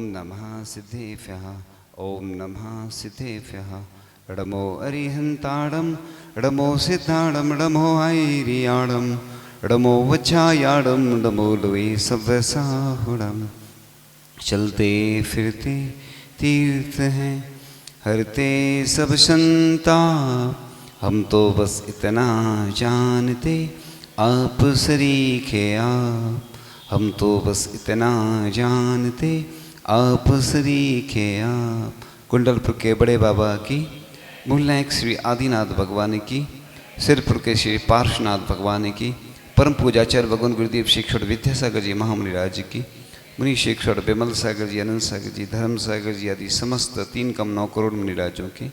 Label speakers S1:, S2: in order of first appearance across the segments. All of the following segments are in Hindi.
S1: नमः सिद्धेभ्यः ओम नमः सिद्धेभ्यः ड़मो अरिहंताड़म ड़मो सिद्धाड़म ड़मो ऐरियाड़म ड़मो वज्जायाड़म ड़मो लुई सव्यसाहुड़म। चलते फिरते तीर्थ हैं हरते सब संताप, हम तो बस इतना जानते आप सरीखे आप, हम तो बस इतना जानते आप सरीखे आप। कुंडलपुर के बड़े बाबा की, मूलनायक श्री आदिनाथ भगवान की, सिरपुर के श्री पार्श्वनाथ भगवान की, परम पूजाचार्य भगवान गुरुदेव शिक्षण विद्यासागर जी महामुनि राज की, मुनि शिक्षण विमल सागर जी, अनंत सागर जी, धर्म सागर जी आदि समस्त 3,9 करोड़ मुनि राजों के।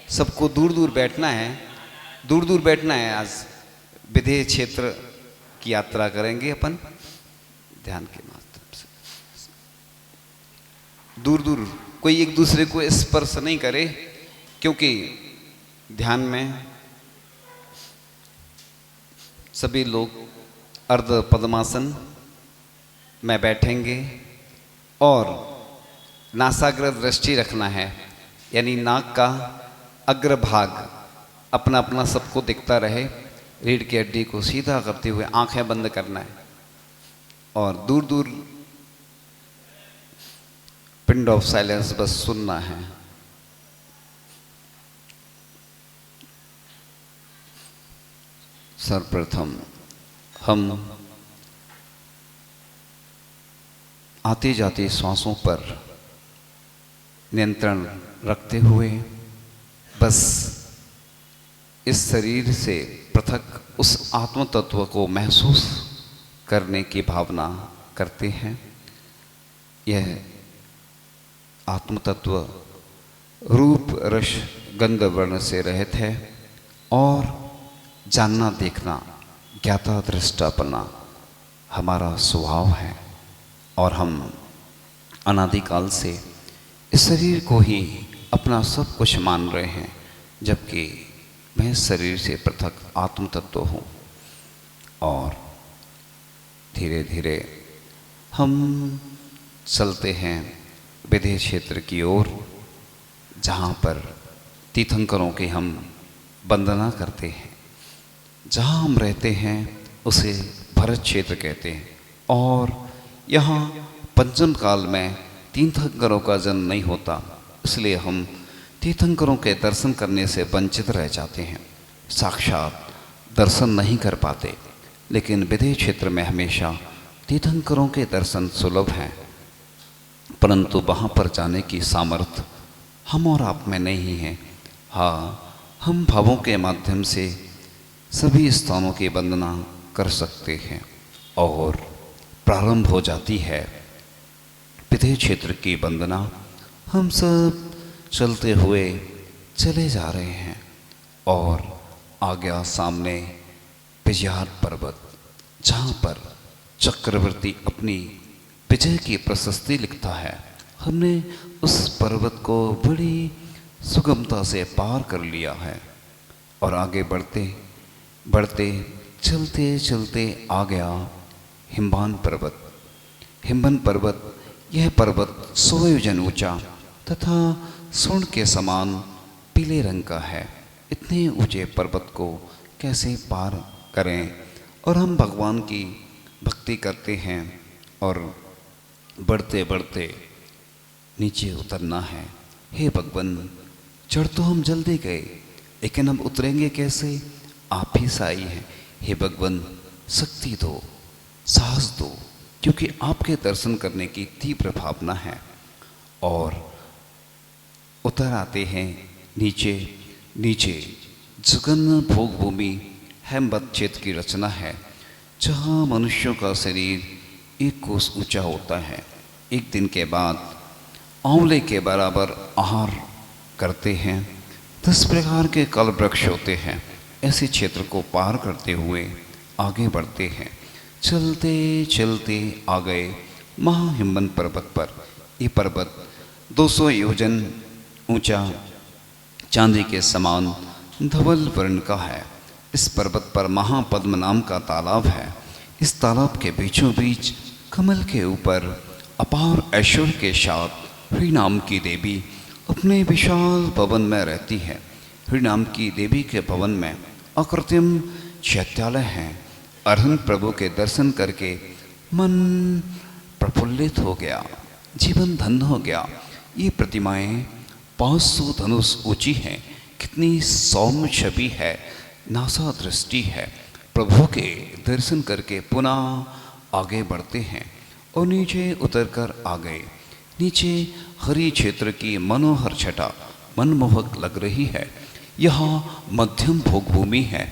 S1: सबको दूर दूर बैठना है, दूर दूर बैठना है। आज विदेह क्षेत्र की यात्रा करेंगे अपन ध्यान के माध्यम से। दूर दूर कोई एक दूसरे को स्पर्श नहीं करे, क्योंकि ध्यान में सभी लोग अर्ध पद्मासन में बैठेंगे और नासाग्र दृष्टि रखना है, यानी नाक का अग्रभाग अपना अपना सबको दिखता रहे। रीढ़ की हड्डी को सीधा करते हुए आंखें बंद करना है और दूर दूर पिंड ऑफ साइलेंस बस सुनना है। सर्वप्रथम हम आते जाते श्वासों पर नियंत्रण रखते हुए बस इस शरीर से पृथक उस आत्म तत्व को महसूस करने की भावना करते हैं। यह आत्म तत्व रूप रस गंध वर्ण से रहित है और जानना देखना ज्ञाता दृष्टा बनना हमारा स्वभाव है और हम अनादिकाल से इस शरीर को ही अपना सब कुछ मान रहे हैं, जबकि मैं शरीर से पृथक आत्म तत्व हूँ। और धीरे धीरे हम चलते हैं विदेह क्षेत्र की ओर, जहाँ पर तीर्थंकरों की हम वंदना करते हैं। जहाँ हम रहते हैं उसे भरत क्षेत्र कहते हैं और यहाँ पंचम काल में तीर्थंकरों का जन्म नहीं होता, इसलिए हम तीर्थंकरों के दर्शन करने से वंचित रह जाते हैं, साक्षात दर्शन नहीं कर पाते। लेकिन विदेह क्षेत्र में हमेशा तीर्थंकरों के दर्शन सुलभ हैं, परंतु वहाँ पर जाने की सामर्थ्य हम और आप में नहीं है। हाँ, हम भावों के माध्यम से सभी स्थानों की वंदना कर सकते हैं और प्रारंभ हो जाती है विदेह क्षेत्र की वंदना। हम सब चलते हुए चले जा रहे हैं और आ गया सामने विजयार पर्वत, जहाँ पर चक्रवर्ती अपनी विजय की प्रशस्ति लिखता है। हमने उस पर्वत को बड़ी सुगमता से पार कर लिया है और आगे बढ़ते बढ़ते चलते चलते आ गया हिमवान पर्वत। हिमवन पर्वत, यह पर्वत 100 योजन ऊंचा तथा स्वर्ण के समान पीले रंग का है। इतने ऊंचे पर्वत को कैसे पार करें? और हम भगवान की भक्ति करते हैं और बढ़ते बढ़ते नीचे उतरना है। हे भगवान, चढ़ तो हम जल्दी गए, लेकिन हम उतरेंगे कैसे? आप ही साई हैं। हे भगवान, शक्ति दो, साहस दो, क्योंकि आपके दर्शन करने की तीव्र भावना है। और उतर आते हैं नीचे। नीचे जगन भोग भूमि हेमवत क्षेत्र की रचना है, जहाँ मनुष्यों का शरीर 1 कोस ऊंचा होता है। एक दिन के बाद आंवले के बराबर आहार करते हैं। 10 प्रकार के कल वृक्ष होते हैं। ऐसे क्षेत्र को पार करते हुए आगे बढ़ते हैं। चलते चलते आ गए महाहिमवन पर्वत पर। ये पर्वत 200 योजन ऊंचा चांदी के समान धवल वर्ण का है। इस पर्वत पर महापद्म नाम का तालाब है। इस तालाब के बीचों बीच कमल के ऊपर अपार ऐश्वर्य के साथ हरिनाम की देवी अपने विशाल भवन में रहती है। हरिनाम की देवी के भवन में अकृत्रिम चैत्यालय हैं। अरहंत प्रभु के दर्शन करके मन प्रफुल्लित हो गया, जीवन धन्य हो गया। ये प्रतिमाएं 500 धनुष ऊंची हैं। कितनी सौम्य छवि है, नासा दृष्टि है। प्रभु के दर्शन करके पुनः आगे बढ़ते हैं और नीचे उतरकर आ गए। नीचे हरी क्षेत्र की मनोहर छटा मनमोहक लग रही है। यहाँ मध्यम भोगभूमि है।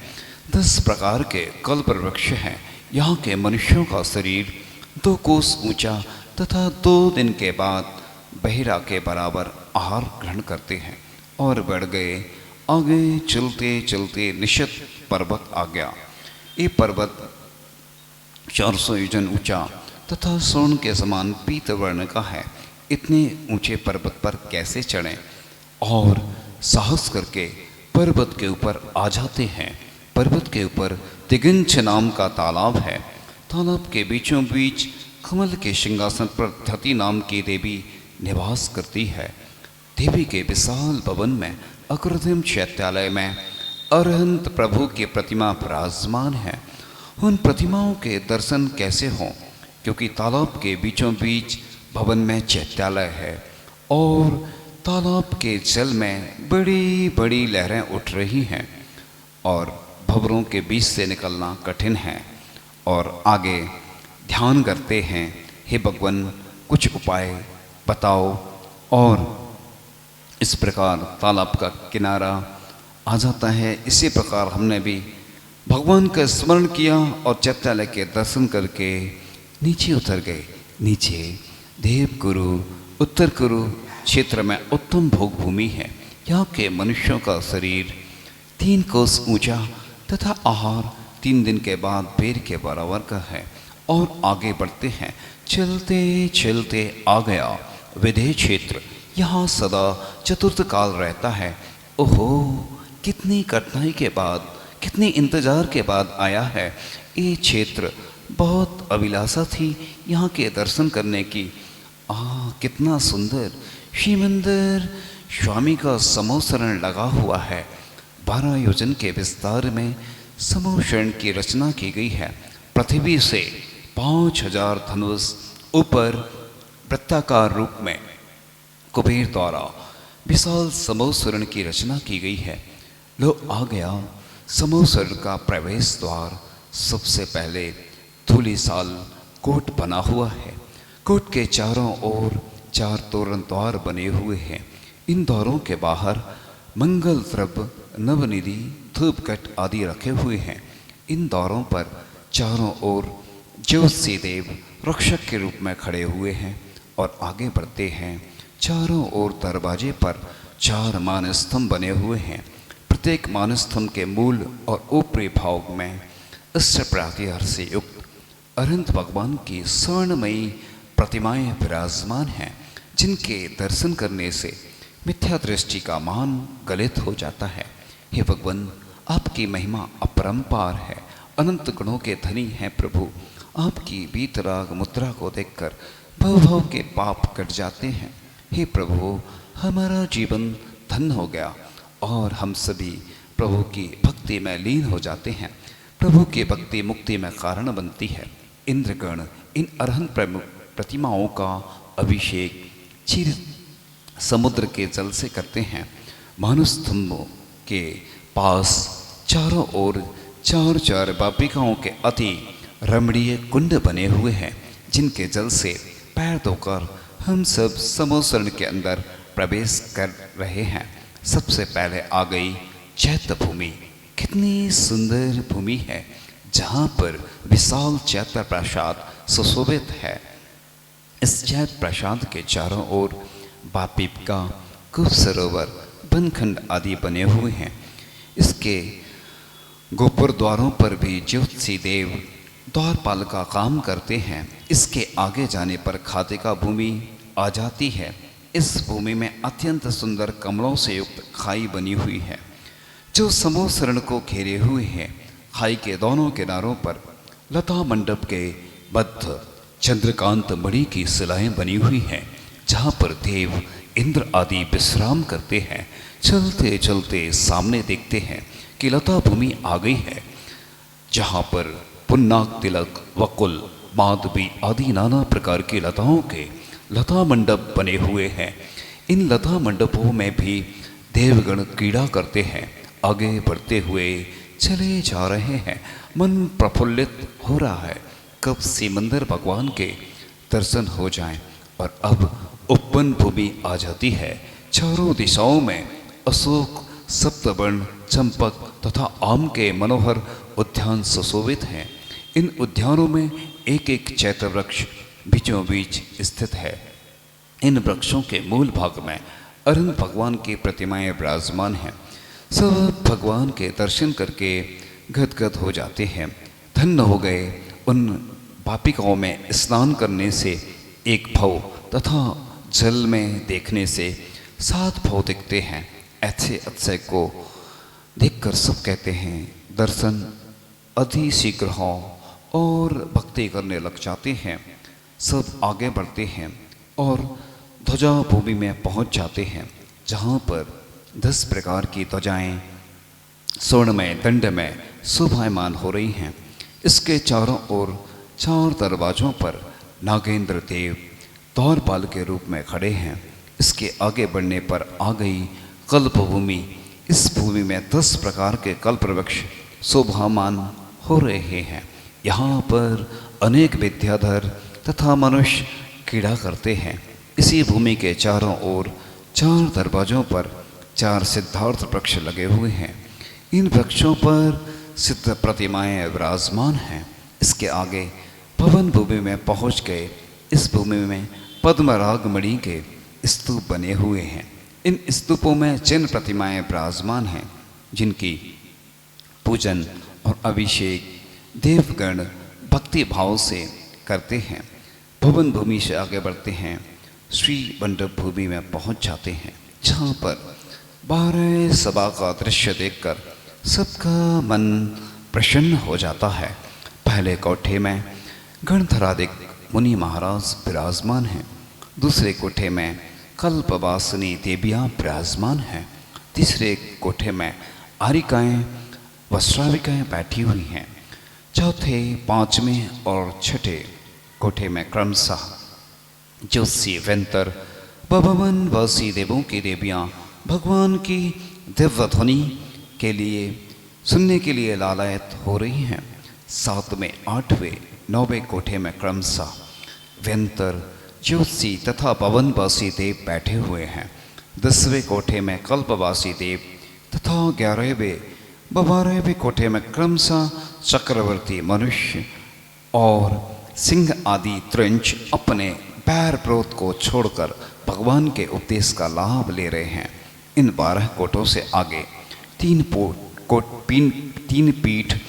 S1: 10 प्रकार के कल्प वृक्ष हैं। यहाँ के मनुष्यों का शरीर 2 कोस ऊंचा तथा 2 दिन के बाद बहिरा के बराबर आहार ग्रहण करते हैं और बढ़ गए। आगे चलते चलते निश्चित पर्वत आ गया। ये पर्वत 400 योजन ऊंचा तथा स्वर्ण के समान पीत वर्ण का है। इतने ऊंचे पर्वत पर कैसे चढ़ें? और साहस करके पर्वत के ऊपर आ जाते हैं। पर्वत के ऊपर तिगंच नाम का तालाब है। तालाब के बीचों बीच कमल के सिंहासन पर धति नाम की देवी निवास करती है। देवी के विशाल भवन में अकृत्रिम चैत्यालय में अरहंत प्रभु की प्रतिमा विराजमान है। उन प्रतिमाओं के दर्शन कैसे हों? क्योंकि तालाब के बीचों बीच भवन में चैत्यालय है और तालाब के जल में बड़ी बड़ी लहरें उठ रही हैं और भंवरों के बीच से निकलना कठिन है। और आगे ध्यान करते हैं, हे भगवान कुछ उपाय बताओ। और इस प्रकार तालाब का किनारा आ जाता है। इसी प्रकार हमने भी भगवान का स्मरण किया और चैत्यालय के दर्शन करके नीचे उतर गए। नीचे देवकुरु उत्तर कुरु क्षेत्र में उत्तम भोग भूमि है। यहाँ के मनुष्यों का शरीर 3 कोस ऊंचा तथा आहार 3 दिन के बाद पेड़ के बराबर का है। और आगे बढ़ते हैं। चलते चलते आ गया विदेह क्षेत्र। यहाँ सदा चतुर्थ काल रहता है। ओहो, कितनी कठिनाई के बाद, कितनी इंतजार के बाद आया है। ये क्षेत्र बहुत अभिलाषा थी यहाँ के दर्शन करने की। कितना सुंदर श्री मंदिर स्वामी का समूह शरण लगा हुआ है। 12 योजन के विस्तार में समूह शरण की रचना की गई है। पृथ्वी से 5000 धनुष ऊपर वृत्ताकार रूप में कुबेर द्वारा विशाल समूह शरण की रचना की गई है। लो आ गया समूह शरण का प्रवेश द्वार। सबसे पहले धूलिसाल कोट बना हुआ है। कोट के चारों ओर 4 तोरण द्वार बने हुए हैं। इन द्वारों के बाहर मंगल द्रव्य, नवनिधि, धूपघट आदि रखे हुए हैं। इन द्वारों पर चारों ओर ज्योतिषी देव रक्षक के रूप में खड़े हुए हैं। और आगे बढ़ते हैं। चारों ओर दरवाजे पर 4 मानस्तंभ बने हुए हैं। प्रत्येक मानस्तंभ के मूल और ऊपरी भाग में अष्ट प्रातिहार से युक्त अरहंत भगवान की स्वर्णमयी प्रतिमाएं विराजमान हैं, जिनके दर्शन करने से मिथ्या दृष्टि का मान गलित हो जाता है। हे भगवान, आपकी महिमा अपरंपार है। अनंत गुणों के धनी हैं प्रभु। आपकी वीतराग मुद्रा को देखकर भव भव के पाप कट जाते हैं। हे प्रभु, हमारा जीवन धन्य हो गया और हम सभी प्रभु की भक्ति में लीन हो जाते हैं। प्रभु की भक्ति मुक्ति में कारण बनती है। इंद्रगण इन अरहंत प्रतिमाओं का अभिषेक क्षीर समुद्र के जल से करते हैं। मानुस्तंभों के पास चारों ओर 4 बापिकाओं के अति रमणीय कुंड बने हुए हैं, जिनके जल से पैर धोकर हम सब समूह शरण के अंदर प्रवेश कर रहे हैं। सबसे पहले आ गई चैत्य भूमि। कितनी सुंदर भूमि है, जहाँ पर विशाल चैत्य प्रसाद सुशोभित है। इस चैत्य प्रसाद के चारों ओर बापिका, कुप सरोवर, बनखंड आदि बने हुए हैं। इसके गोपुर द्वारों पर भी ज्योतिषी देव द्वारपाल का काम करते हैं। इसके आगे जाने पर खातिका भूमि आ जाती है। इस भूमि में अत्यंत सुंदर कमलों से युक्त खाई बनी हुई है, जो समूह शरण को घेरे हुए है। खाई के दोनों किनारों पर लता मंडप के बद्ध चंद्रकांत मणि की शिलाएं बनी हुई हैं, जहाँ पर देव इंद्र आदि विश्राम करते हैं। चलते चलते सामने देखते हैं कि लता भूमि आ गई है, जहाँ पर पुन्नाक तिलक, वकुल, माधवी आदि नाना प्रकार की लताओं के लता मंडप बने हुए हैं। इन लता मंडपों में भी देवगण क्रीड़ा करते हैं। आगे बढ़ते हुए चले जा रहे हैं। मन प्रफुल्लित हो रहा है, कब सिमंदर भगवान के दर्शन हो जाएं। और अब उपवन भूमि आ जाती है। चारों दिशाओं में अशोक, सप्तवर्ण, चंपक तथा आम के मनोहर उद्यान सुशोभित हैं। इन उद्यानों में एक एक चैत्र वृक्ष बीचों बीच स्थित है। इन वृक्षों के मूल भाग में अरुण भगवान की प्रतिमाएं विराजमान हैं। सब भगवान के दर्शन करके गदगद हो जाते हैं। धन्य हो गए उन वापिकाओं में स्नान करने से 1 भव तथा जल में देखने से 7 भव दिखते हैं। ऐसे अतिशय को देखकर सब कहते हैं दर्शन अति शीघ्र हो और भक्ति करने लग जाते हैं। सब आगे बढ़ते हैं और ध्वजा भूमि में पहुंच जाते हैं, जहाँ पर 10 प्रकार की ध्वजाएं स्वर्णमय दंड में शोभायमान हो रही हैं। इसके चारों ओर 4 दरवाजों पर नागेंद्र देव द्वारपाल के रूप में खड़े हैं। इसके आगे बढ़ने पर आ गई कल्प भूमि। इस भूमि में 10 प्रकार के कल्प वृक्ष शोभामान हो रहे हैं। यहाँ पर अनेक विद्याधर तथा मनुष्य क्रीड़ा करते हैं। इसी भूमि के चारों ओर 4 दरवाजों पर 4 सिद्धार्थ वृक्ष लगे हुए हैं। इन वृक्षों पर सिद्ध प्रतिमाएं विराजमान हैं। इसके आगे पवन भूमि में पहुंच गए। इस भूमि में पद्मराग मणि के स्तूप बने हुए हैं। इन स्तूपों में चिन्ह प्रतिमाएं विराजमान हैं, जिनकी पूजन और अभिषेक देवगण भक्ति भाव से करते हैं। भवन भूमि से आगे बढ़ते हैं, श्री मंडप भूमि में पहुंच जाते हैं, जहाँ पर 12 सभा का दृश्य देखकर सबका मन प्रसन्न हो जाता है। पहले कोठे में गणधराधिक मुनि महाराज विराजमान हैं। दूसरे कोठे में कल्पवासिनी देवियाँ विराजमान हैं। तीसरे कोठे में आरिकाएँ व श्राविकाएँ बैठी हुई हैं। चौथे, 5वें और 6ठे कोठे में क्रमशः ज्योतिषी, वेंतर व भवनवासी देवों की देवियाँ भगवान की दिव्य ध्वनि के लिए सुनने के लिए लालायत हो रही हैं। 7वें, 8वें, 9वें कोठे में क्रमशः वेंतर, ज्योतिषी तथा भवनवासी देव बैठे हुए हैं। 10वें कोठे में कल्पवासी देव तथा 11वें व 12वें कोठे में क्रमशः चक्रवर्ती मनुष्य और सिंह आदि त्रिंच अपने पैर प्रोत को छोड़कर भगवान के उपदेश का लाभ ले रहे हैं। इन 12 कोटों से आगे 3 पीठ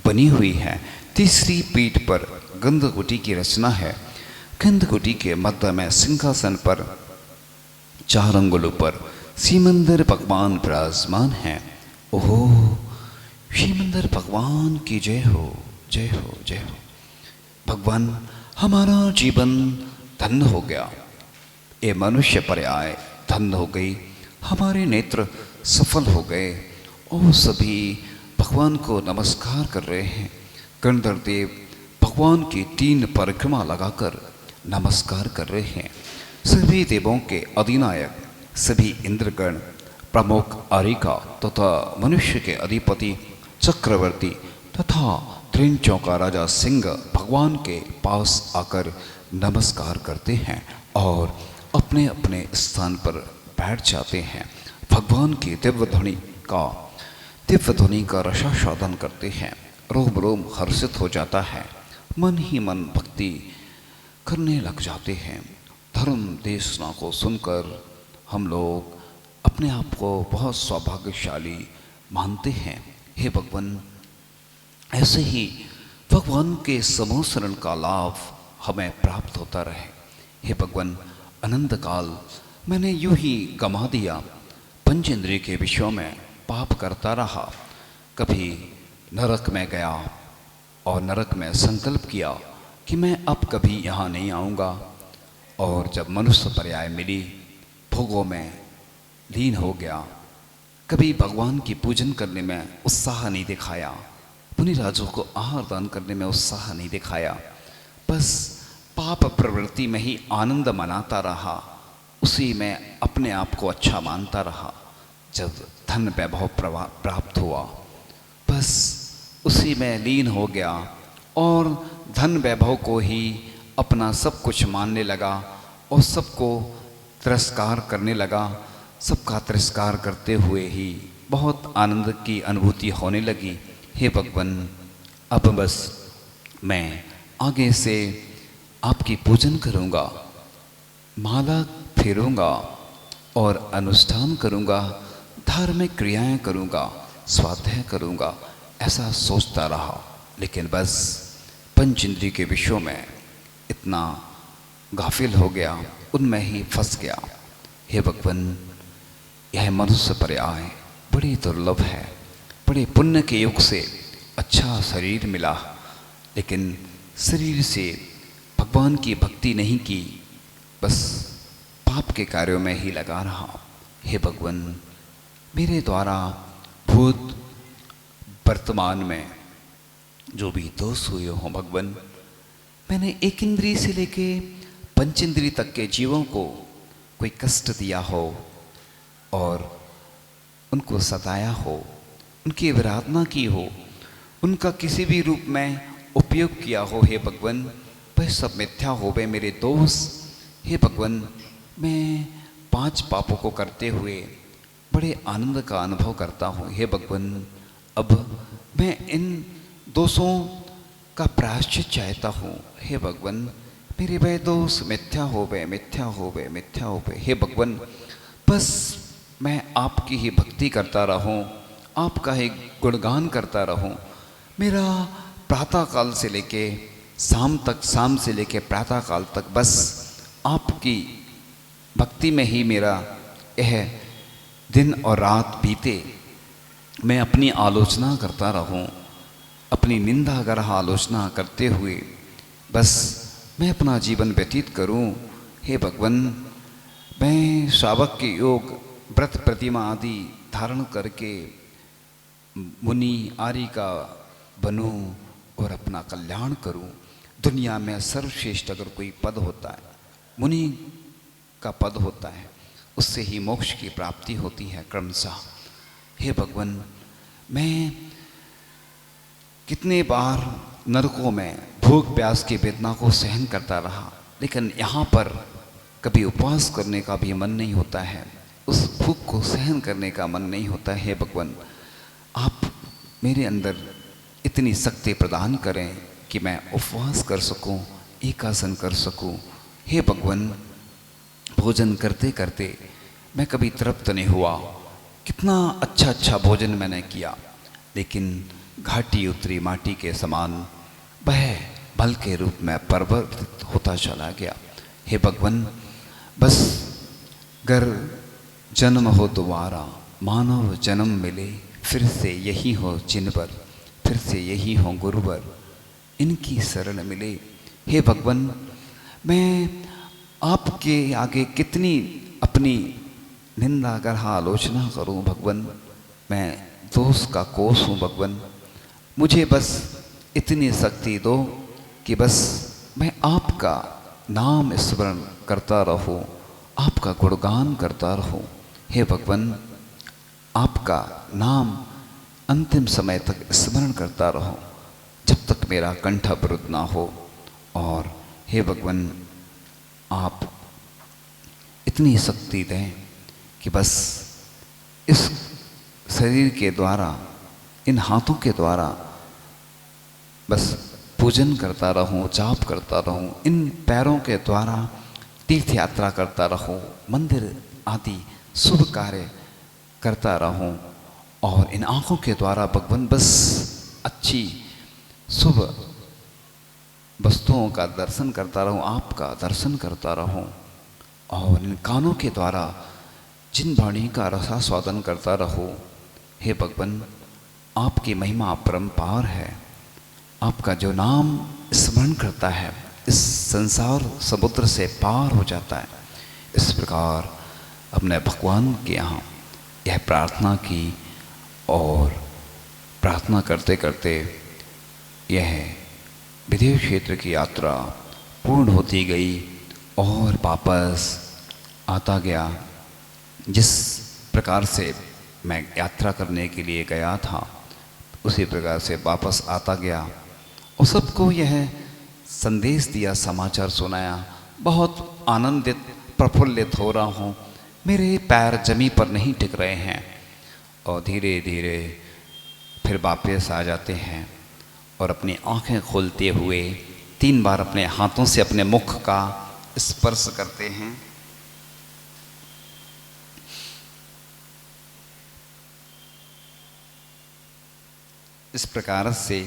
S1: बनी हुई है। तीसरी पीठ पर गंधकुटी की रचना है। गंधकुटी के मध्य में सिंहासन पर 4 अंगुलों पर सिमंदर भगवान विराजमान हैं। ओहो, सिमंदर भगवान की जय हो, जय हो, जय हो। भगवान, हमारा जीवन धन्य हो गया। ये मनुष्य पर्याय धन्य हो गई। हमारे नेत्र सफल हो गए। और सभी भगवान को नमस्कार कर रहे हैं। गणधर देव भगवान की 3 परिक्रमा लगाकर नमस्कार कर रहे हैं। सभी देवों के अधिनायक, सभी इंद्रगण, प्रमुख आरिका तथा मनुष्य के अधिपति चक्रवर्ती तथा त्रिंचों का राजा सिंह भगवान के पास आकर नमस्कार करते हैं और अपने अपने स्थान पर बैठ जाते हैं। भगवान की दिव्य ध्वनि का रसास्वादन करते हैं। रोम रोम हर्षित हो जाता है। मन ही मन भक्ति करने लग जाते हैं। धर्म देशना को सुनकर हम लोग अपने आप को बहुत सौभाग्यशाली मानते हैं। हे भगवान, ऐसे ही भगवान के समोसरण का लाभ हमें प्राप्त होता रहे। हे भगवान, अनंत काल मैंने यूं ही गमा दिया। पंचेंद्रिय के विषयों में पाप करता रहा। कभी नरक में गया और नरक में संकल्प किया कि मैं अब कभी यहाँ नहीं आऊँगा। और जब मनुष्य पर्याय मिली, भोगों में लीन हो गया। कभी भगवान की पूजन करने में उत्साह नहीं दिखाया, मुनि राजों को आहार दान करने में उत्साह नहीं दिखाया, बस पाप प्रवृत्ति में ही आनंद मनाता रहा, उसी में अपने आप को अच्छा मानता रहा। जब धन वैभव प्राप्त हुआ, बस उसी में लीन हो गया और धन वैभव को ही अपना सब कुछ मानने लगा और सबको तिरस्कार करने लगा। सबका तिरस्कार करते हुए ही बहुत आनंद की अनुभूति होने लगी। हे भगवान, अब बस मैं आगे से आपकी पूजन करूँगा, माला फेरूँगा और अनुष्ठान करूँगा, धार्मिक क्रियाएं करूँगा, स्वाध्याय करूँगा, ऐसा सोचता रहा। लेकिन बस पंच इंद्रिय के विषयों में इतना गाफिल हो गया, उनमें ही फंस गया। हे भगवान, यह मनुष्य पर्याय बड़ी दुर्लभ है। बड़े पुण्य के युग से अच्छा शरीर मिला, लेकिन शरीर से भगवान की भक्ति नहीं की, बस पाप के कार्यों में ही लगा रहा। हे भगवान, मेरे द्वारा भूत वर्तमान में जो भी दोष हुए हों भगवान, मैंने एक इंद्रिय से लेके पंच इंद्रिय तक के जीवों को कोई कष्ट दिया हो और उनको सताया हो, उनकी विराधना की हो, उनका किसी भी रूप में उपयोग किया हो, हे भगवान, वह सब मिथ्या हो वे मेरे दोष। हे भगवान, मैं 5 पापों को करते हुए बड़े आनंद का अनुभव करता हूँ। हे भगवान, अब मैं इन दोषों का प्रायश्चित चाहता हूँ। हे भगवान, मेरे वह दोष मिथ्या हो वे, मिथ्या हो वे, मिथ्या हो वे। हे भगवान, बस मैं आपकी ही भक्ति करता रहूं, आपका ही गुणगान करता रहूं। मेरा प्रातः काल से लेके शाम तक, शाम से लेके प्रातः काल तक बस आपकी भक्ति में ही मेरा यह दिन और रात बीते। मैं अपनी आलोचना करता रहूं, अपनी निंदा गरह आलोचना करते हुए बस मैं अपना जीवन व्यतीत करूं। हे भगवान, मैं श्रावक के योग, व्रत प्रतिमा आदि धारण करके मुनि आर्य का बनूं और अपना कल्याण करूं। दुनिया में सर्वश्रेष्ठ अगर कोई पद होता है, मुनि का पद होता है, उससे ही मोक्ष की प्राप्ति होती है क्रमशः। हे भगवान, मैं कितने बार नरकों में भूख प्यास की वेदना को सहन करता रहा, लेकिन यहाँ पर कभी उपवास करने का भी मन नहीं होता है, उस भूख को सहन करने का मन नहीं होता है। हे भगवान, आप मेरे अंदर इतनी शक्ति प्रदान करें कि मैं उपवास कर सकूं, एकासन कर सकूं। हे भगवान, भोजन करते करते मैं कभी तृप्त नहीं हुआ। कितना अच्छा अच्छा भोजन मैंने किया, लेकिन घाटी उतरी माटी के समान वह बल के रूप में परिवर्तित होता चला गया। हे भगवान, बस गर जन्म हो दोबारा, मानव जन्म मिले, फिर से यही हो जिनवर, फिर से यही हो गुरुवर, इनकी शरण मिले। हे भगवान, मैं आपके आगे कितनी अपनी निंदा गरह आलोचना करूं भगवान, मैं दोष का कोष हूं भगवान। मुझे बस इतनी शक्ति दो कि बस मैं आपका नाम स्मरण करता रहूं, आपका गुणगान करता रहूं। हे भगवान, आपका नाम अंतिम समय तक स्मरण करता रहूं, जब तक मेरा कंठ अवरुद्ध ना हो। और हे भगवान, आप इतनी शक्ति दें कि बस इस शरीर के द्वारा, इन हाथों के द्वारा बस पूजन करता रहूं, जाप करता रहूं, इन पैरों के द्वारा तीर्थ यात्रा करता रहूं, मंदिर आदि शुभ कार्य करता रहूं, और इन आँखों के द्वारा भगवान बस अच्छी शुभ वस्तुओं का दर्शन करता रहूं, आपका दर्शन करता रहूं, और इन कानों के द्वारा जिन वाणी का रसास्वादन करता रहूं। हे भगवान, आपकी महिमा अपरंपार है, आपका जो नाम स्मरण करता है इस संसार समुद्र से पार हो जाता है। इस प्रकार अपने भगवान के यहाँ यह प्रार्थना की और प्रार्थना करते करते यह विदेह क्षेत्र की यात्रा पूर्ण होती गई और वापस आता गया। जिस प्रकार से मैं यात्रा करने के लिए गया था उसी प्रकार से वापस आता गया और सबको यह संदेश दिया, समाचार सुनाया। बहुत आनंदित प्रफुल्लित हो रहा हूँ, मेरे पैर जमीन पर नहीं टिक रहे हैं और धीरे धीरे फिर वापस आ जाते हैं और अपनी आंखें खोलते हुए 3 बार अपने हाथों से अपने मुख का स्पर्श करते हैं। इस प्रकार से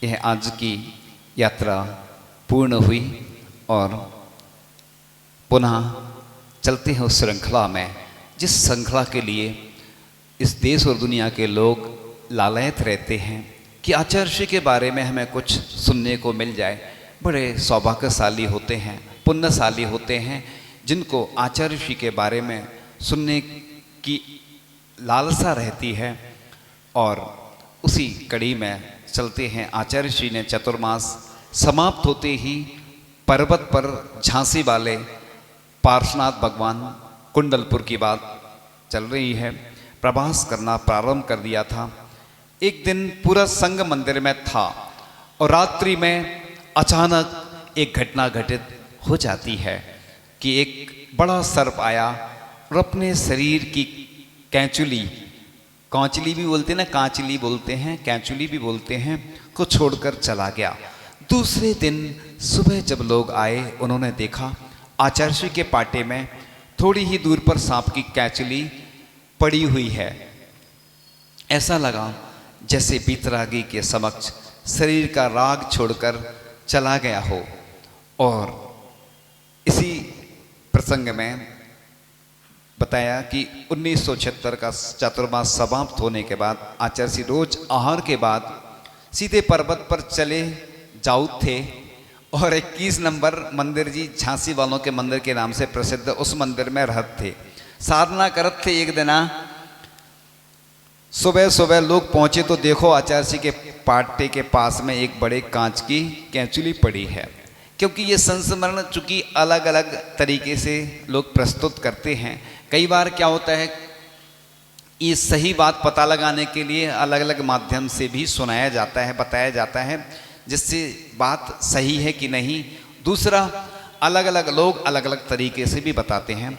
S1: यह आज की यात्रा पूर्ण हुई और पुनः चलते हैं उस श्रृंखला में जिस श्रृंखला के लिए इस देश और दुनिया के लोग लालयत रहते हैं कि आचार्य के बारे में हमें कुछ सुनने को मिल जाए। बड़े सौभाग्यशाली होते हैं, पुण्यशाली होते हैं जिनको आचार्य के बारे में सुनने की लालसा रहती है। और उसी कड़ी में चलते हैं। आचार्य श्री ने चतुर्मास समाप्त होते ही पर्वत पर झांसी वाले पार्श्वनाथ भगवान कुंडलपुर की बात चल रही है, प्रवास करना प्रारंभ कर दिया था। एक दिन पूरा संघ मंदिर में था और रात्रि में अचानक एक घटना घटित हो जाती है कि एक बड़ा सर्प आया और अपने शरीर की कैंचुली, कांचली भी बोलते हैं ना, कांचली बोलते हैं, कैंचुली भी बोलते हैं, को छोड़कर चला गया। दूसरे दिन सुबह जब लोग आए उन्होंने देखा आचार्य के पाटे में थोड़ी ही दूर पर सांप की कैंचुली पड़ी हुई है। ऐसा लगा जैसे बीतरागी के समक्ष शरीर का राग छोड़कर चला गया हो। और इसी प्रसंग में बताया कि 1976 का चातुर्मास समाप्त होने के बाद आचार्य श्री रोज आहार के बाद सीधे पर्वत पर चले जाऊ थे और 21 नंबर मंदिर जी झांसी वालों के मंदिर के नाम से प्रसिद्ध उस मंदिर में रहत थे, साधना करत थे। एक दिन सुबह सुबह लोग पहुंचे तो देखो आचार्य जी के पाटे के पास में एक बड़े कांच की कैंचुली पड़ी है। क्योंकि ये संस्मरण चूंकि अलग अलग तरीके से लोग प्रस्तुत करते हैं, कई बार क्या होता है ये सही बात पता लगाने के लिए अलग अलग माध्यम से भी सुनाया जाता है, बताया जाता है, जिससे बात सही है कि नहीं। दूसरा, अलग अलग लोग अलग अलग तरीके से भी बताते हैं।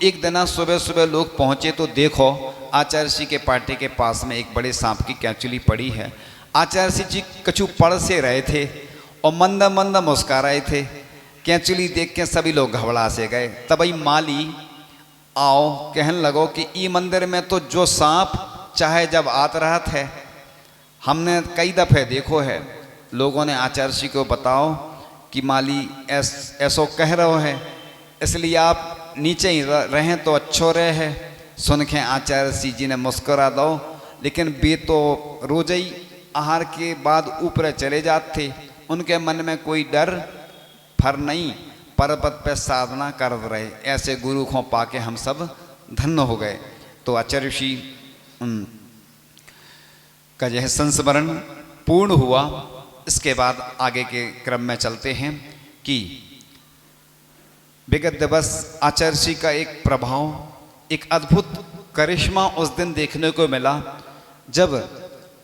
S1: एक दिन सुबह सुबह लोग पहुंचे तो देखो आचार्य जी के पाटे के पास में एक बड़े सांप की कैंचुली पड़ी है। आचार्य जी कछु पढ़ से रहे थे और मंद मंद मुस्कुरा रहे थे। कैंचुली देख के सभी लोग घबरा से गए। तभी माली आओ कहने लगो कि ई मंदिर में तो जो सांप चाहे जब आत रहा है, हमने कई दफ़े देखो है। लोगों ने आचार्य जी को बताओ कि माली ऐसो कह रहे है, इसलिए आप नीचे ही रहें तो अच्छो रहे है। सुन के आचार्य जी ने मुस्कुरा दो, लेकिन वे तो रोज ही आहार के बाद ऊपर चले जाते थे। उनके मन में कोई डर फर नहीं, पर्वत पे साधना कर रहे। ऐसे गुरु को पाके हम सब धन्य हो गए। तो आचार्य श्री का यह संस्मरण पूर्ण हुआ। इसके बाद आगे के क्रम में चलते हैं कि विगत दिवस आचार्य श्री का एक प्रभाव, एक अद्भुत करिश्मा उस दिन देखने को मिला जब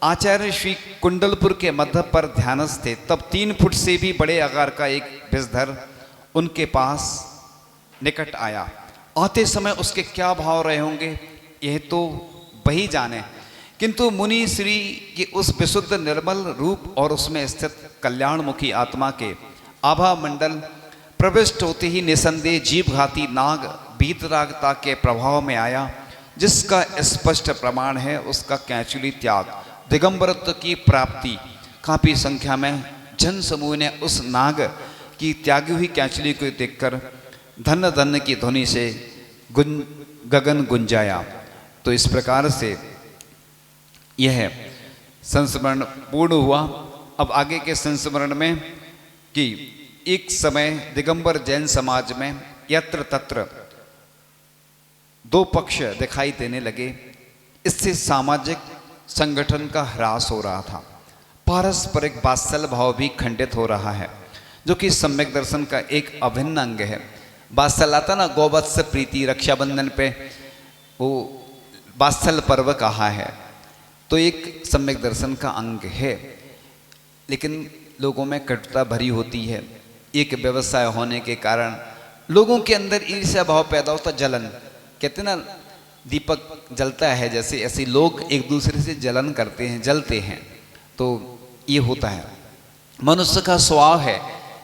S1: आचार्य श्री कुंडलपुर के मध्य पर ध्यानस्थ थे। तब 3 फुट से भी बड़े आकार का एक विषधर उनके पास निकट आया। आते समय उसके क्या भाव रहे होंगे यह तो वही जाने, किंतु मुनि श्री के उस विशुद्ध निर्मल रूप और उसमें स्थित कल्याणमुखी आत्मा के आभा मंडल प्रविष्ट होते ही निसंदेह जीवघाती नाग बीतरागता के प्रभाव में आया, जिसका स्पष्ट प्रमाण है उसका कैंचुली त्याग, दिगंबरत्व की प्राप्ति। काफी संख्या में जन समूह ने उस नाग की त्यागी हुई कैंचुली को देखकर धन्य धन्य की ध्वनि से गगन गुंजाया। तो इस प्रकार से यह संस्मरण पूर्ण हुआ अब आगे के संस्मरण में कि एक समय दिगंबर जैन समाज में यत्र तत्र दो पक्ष दिखाई देने लगे। इससे सामाजिक संगठन का ह्रास हो रहा था, पारस्परिक वात्सल्य भाव भी खंडित हो रहा है, जो कि सम्यक दर्शन का एक अभिन्न अंग है। वात्सल्य आता ना, गोवत्स प्रीति, रक्षाबंधन पे वो वात्सल्य पर्व कहा है, तो एक सम्यक दर्शन का अंग है। लेकिन लोगों में कटुता भरी होती है। एक व्यवसाय होने के कारण लोगों के अंदर ईर्ष्या भाव पैदा होता, जलन, कहते ना दीपक जलता है जैसे, ऐसे लोग एक दूसरे से जलन करते हैं, जलते हैं। तो ये होता है, मनुष्य का स्वभाव है।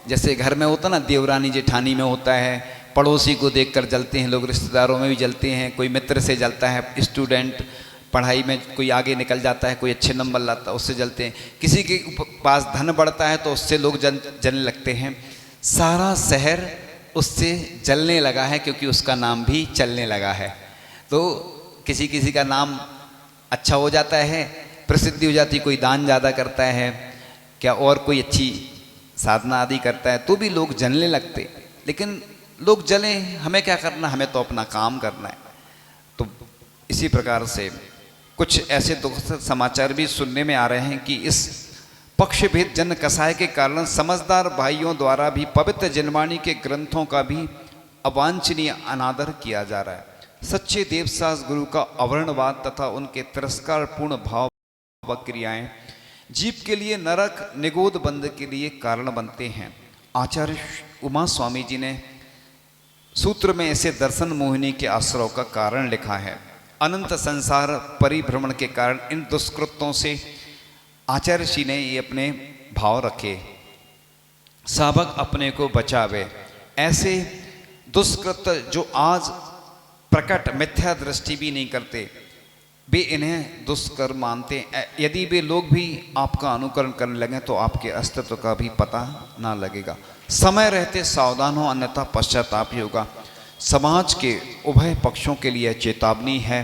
S1: जैसे घर में होता ना, देवरानी जेठानी में होता है, पड़ोसी को देखकर जलते हैं लोग, रिश्तेदारों में भी जलते हैं, कोई मित्र से जलता है, स्टूडेंट पढ़ाई में कोई आगे निकल जाता है, कोई अच्छे नंबर लाता है उससे जलते हैं, किसी के पास धन बढ़ता है तो उससे लोग जलने लगते हैं। सारा शहर उससे जलने लगा है क्योंकि उसका नाम भी चलने लगा है। तो किसी किसी का नाम अच्छा हो जाता है, प्रसिद्धि हो जाती, कोई दान ज़्यादा करता है क्या, और कोई अच्छी साधना आदि करता है तो भी लोग जलने लगते। लेकिन लोग जलें, हमें क्या करना, हमें तो अपना काम करना है। तो इसी प्रकार से कुछ ऐसे दुखद समाचार भी सुनने में आ रहे हैं कि इस पक्षभेद जन कसाय के कारण समझदार भाइयों द्वारा भी पवित्र जनवाणी के ग्रंथों का भी अवांछनीय अनादर किया जा रहा है। सच्चे देवसास गुरु का अवर्णवाद तथा उनके तिरस्कार पूर्ण भाव व क्रियाएं जीव के लिए नरक निगोद बंद के लिए कारण बनते हैं। आचार्य उमा स्वामी जी ने सूत्र में ऐसे दर्शन मोहिनी के आश्रव का कारण लिखा है। अनंत संसार परिभ्रमण के कारण इन दुष्कृत्यों से आचार्य जी ने ये अपने भाव रखे, साधक अपने को बचावे। ऐसे दुष्कृत जो आज प्रकट मिथ्या दृष्टि भी नहीं करते, वे इन्हें दुष्कर मानते। यदि वे लोग भी आपका अनुकरण करने लगे तो आपके अस्तित्व का भी पता ना लगेगा। समय रहते सावधान हो, अन्यथा पश्चाताप ही होगा। समाज के उभय पक्षों के लिए चेतावनी है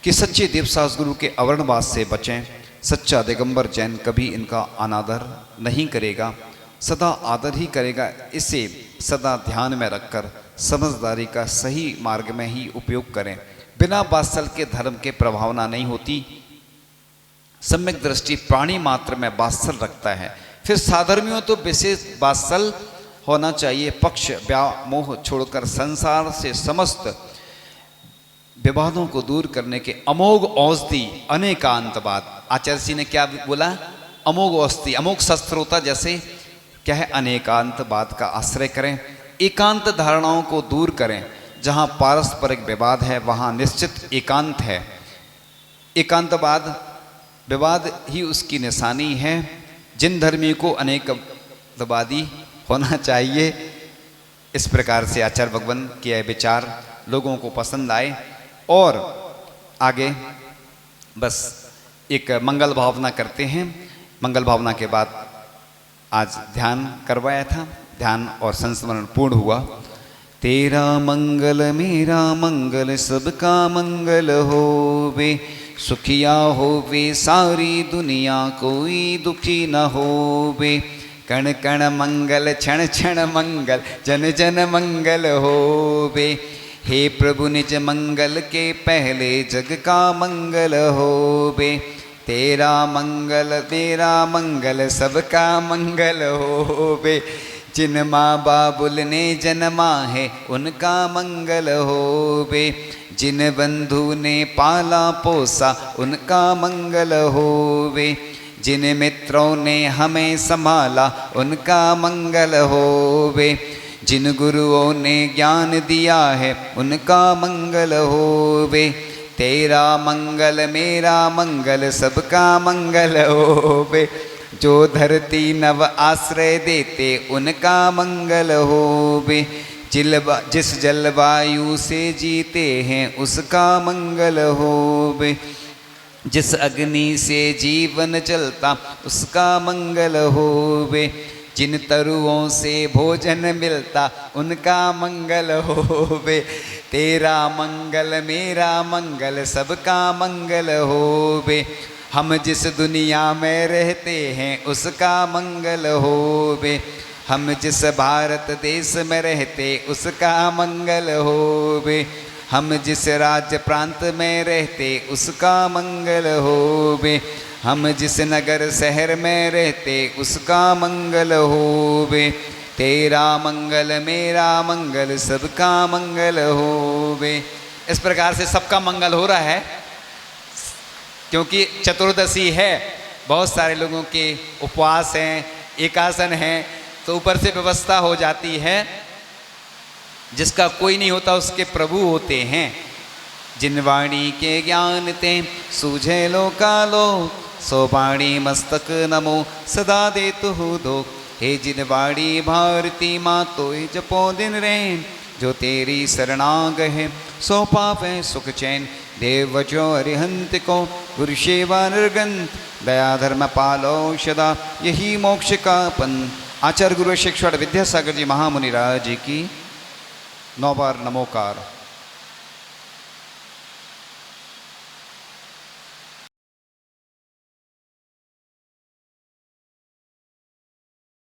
S1: कि सच्चे देवसास गुरु के अवर्णवाद से बचें। सच्चा दिगंबर जैन कभी इनका अनादर नहीं करेगा, सदा आदर ही करेगा। इसे सदा ध्यान में रखकर समझदारी का सही मार्ग में ही उपयोग करें। बिना वात्सल्य के धर्म के प्रभावना नहीं होती। सम्यक दृष्टि प्राणी मात्र में वात्सल्य रखता है, फिर साधर्मियों तो विशेष वात्सल्य होना चाहिए। पक्ष व्यामोह छोड़कर संसार से समस्त विवादों को दूर करने के अमोघ औषधि अनेकांतवाद। आचार्य जी ने क्या बोला, अमोघ औषधि, अमोघ शस्त्र होता जैसे क्या है, अनेकांतवाद का आश्रय करें। एकांत धारणाओं को दूर करें। जहाँ पारस्परिक विवाद है वहाँ निश्चित एकांत है। एकांतवाद विवाद ही उसकी निशानी है। जिन धर्मी को अनेकवादी होना चाहिए। इस प्रकार से आचार्य भगवान के विचार लोगों को पसंद आए और आगे बस एक मंगल भावना करते हैं। मंगल भावना के बाद आज ध्यान करवाया था, ध्यान और संस्मरण पूर्ण हुआ। तेरा मंगल मेरा मंगल सबका मंगल होवे, सुखिया होवे सारी दुनिया कोई दुखी न होवे। कण कण मंगल क्षण क्षण मंगल जन जन मंगल होवे। हे प्रभु निज मंगल के पहले जग का मंगल होवे। तेरा मंगल मेरा मंगल सबका मंगल होवे। जिन माँ बाबुल ने जन्मा है उनका मंगल होवे। जिन बंधु ने पाला पोसा उनका मंगल होवे। जिन मित्रों ने हमें संभाला उनका मंगल होवे। जिन गुरुओं ने ज्ञान दिया है उनका मंगल होवे। तेरा मंगल मेरा मंगल सबका मंगल होवे। जो धरती नव आश्रय देते उनका मंगल होवे। जिस जलवायु से जीते हैं उसका मंगल होवे। जिस अग्नि से जीवन चलता उसका मंगल होवे। जिन तरुओं से भोजन मिलता उनका मंगल होवे। तेरा मंगल मेरा मंगल सबका मंगल होवे। हम जिस दुनिया में रहते हैं उसका मंगल होवे, हम जिस भारत देश में रहते उसका मंगल होवे, हम जिस राज्य प्रांत में रहते उसका मंगल होवे, हम जिस नगर शहर में रहते उसका मंगल होवे, तेरा मंगल मेरा मंगल सबका मंगल होवे। इस प्रकार से सबका मंगल हो रहा है, क्योंकि चतुर्दशी है, बहुत सारे लोगों के उपवास हैं, एकासन हैं, तो ऊपर से व्यवस्था हो जाती है। जिसका कोई नहीं होता उसके प्रभु होते हैं। जिन वाणी के ज्ञान ते सूझे लोकालो, सो वाणी मस्तक नमो सदा दे तु दो। हे जिन वाणी भारती माँ तो जपो दिन रैन, जो तेरी शरणाग है सो पावे सुख चैन। देव वचो अरिहंत को गुरु सेवा निर्गंत, दया धर्म पालो सदा यही मोक्ष का पंथ। आचार्य गुरु शिक्षण विद्यासागर जी महामुनि राज की 9 बार नमोकार।